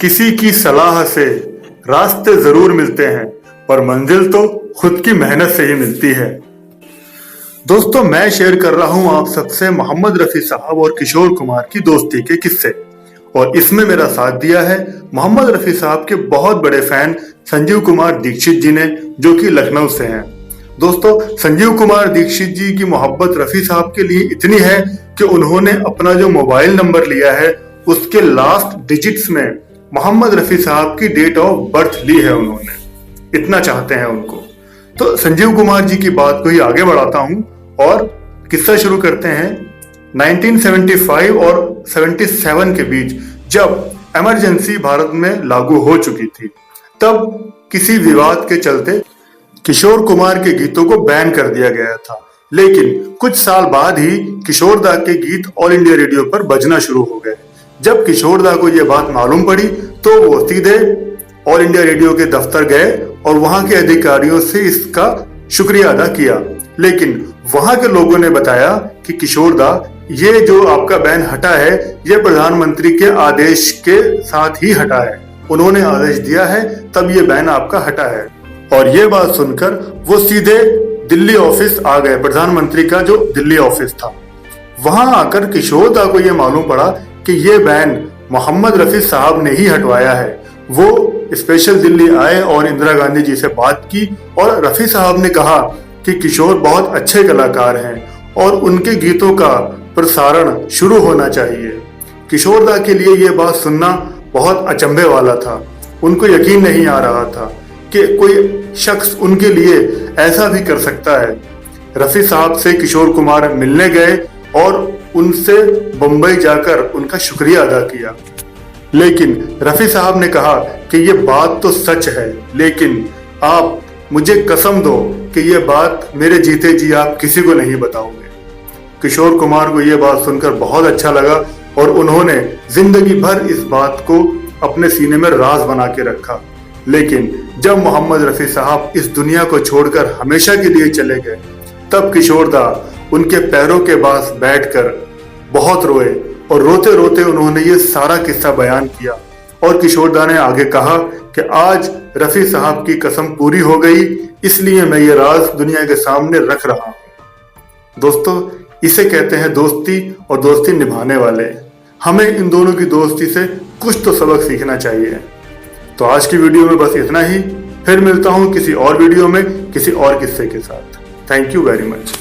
किसी की सलाह से रास्ते जरूर मिलते हैं, पर मंजिल तो खुद की मेहनत से ही मिलती है। दोस्तों, मैं शेयर कर रहा हूं आप सबसे मोहम्मद रफी साहब और किशोर कुमार की दोस्ती के किस्से, और इसमें मेरा साथ दिया है मोहम्मद रफी साहब के बहुत बड़े फैन संजीव कुमार दीक्षित जी ने, जो कि लखनऊ से हैं। दोस्तों, संजीव कुमार दीक्षित जी की मोहब्बत रफी साहब के लिए इतनी है कि उन्होंने अपना जो मोबाइल नंबर लिया है उसके लास्ट डिजिट्स में मोहम्मद रफी साहब की डेट ऑफ बर्थ ली है उन्होंने, इतना चाहते हैं उनको। तो संजीव कुमार जी की बात को ही आगे बढ़ाता हूं और किस्सा शुरू करते हैं। 1975 और 77 के बीच जब इमरजेंसी भारत में लागू हो चुकी थी, तब किसी विवाद के चलते किशोर कुमार के गीतों को बैन कर दिया गया था। लेकिन कुछ साल बाद ही किशोर दा के गीत ऑल इंडिया रेडियो पर बजना शुरू हो गए। जब किशोर दा को यह बात मालूम पड़ी तो वो सीधे ऑल इंडिया रेडियो के दफ्तर गए और वहां के अधिकारियों से इसका शुक्रिया अदा किया। लेकिन वहां के लोगों ने बताया कि किशोर दा, ये जो आपका बैन हटा है, ये प्रधानमंत्री के आदेश के साथ ही हटा है। उन्होंने आदेश दिया है तब ये बैन आपका हटा है। और ये बात सुनकर वो सीधे दिल्ली ऑफिस आ गए, प्रधानमंत्री का जो दिल्ली ऑफिस था। वहां आकर किशोर दा को ये मालूम पड़ा कि ये बैन मोहम्मद रफी साहब ने ही हटवाया है। वो स्पेशल दिल्ली आए और इंदिरा गांधी जी से बात की और रफी साहब ने कहा कि किशोर बहुत अच्छे कलाकार हैं और उनके गीतों का प्रसारण शुरू होना चाहिए। किशोर दा के लिए ये बात सुनना बहुत अचंभे वाला था। उनको यकीन नहीं आ रहा था कि कोई शख्स उनके लिए ऐसा भी कर सकता है। रफी साहब से किशोर कुमार मिलने गए और उनसे बंबई जाकर उनका शुक्रिया अदा किया। लेकिन रफी साहब ने कहा कि ये बात तो सच है, लेकिन आप मुझे कसम दो कि ये बात मेरे जीते जी आप किसी को नहीं बताओगे। किशोर कुमार को ये बात सुनकर बहुत अच्छा लगा और उन्होंने जिंदगी भर इस बात को अपने सीने में राज बना के रखा। लेकिन जब मोहम्मद रफी साहब इस दुनिया को छोड़कर हमेशा के लिए चले गए, तब किशोर दा उनके पैरों के पास बैठकर बहुत रोए और रोते रोते उन्होंने ये सारा किस्सा बयान किया। और किशोर दा ने आगे कहा कि आज रफी साहब की कसम पूरी हो गई, इसलिए मैं ये राज दुनिया के सामने रख रहा हूं। दोस्तों, इसे कहते हैं दोस्ती और दोस्ती निभाने वाले। हमें इन दोनों की दोस्ती से कुछ तो सबक सीखना चाहिए। तो आज की वीडियो में बस इतना ही। फिर मिलता हूं किसी और वीडियो में किसी और किस्से के साथ। Thank you very much.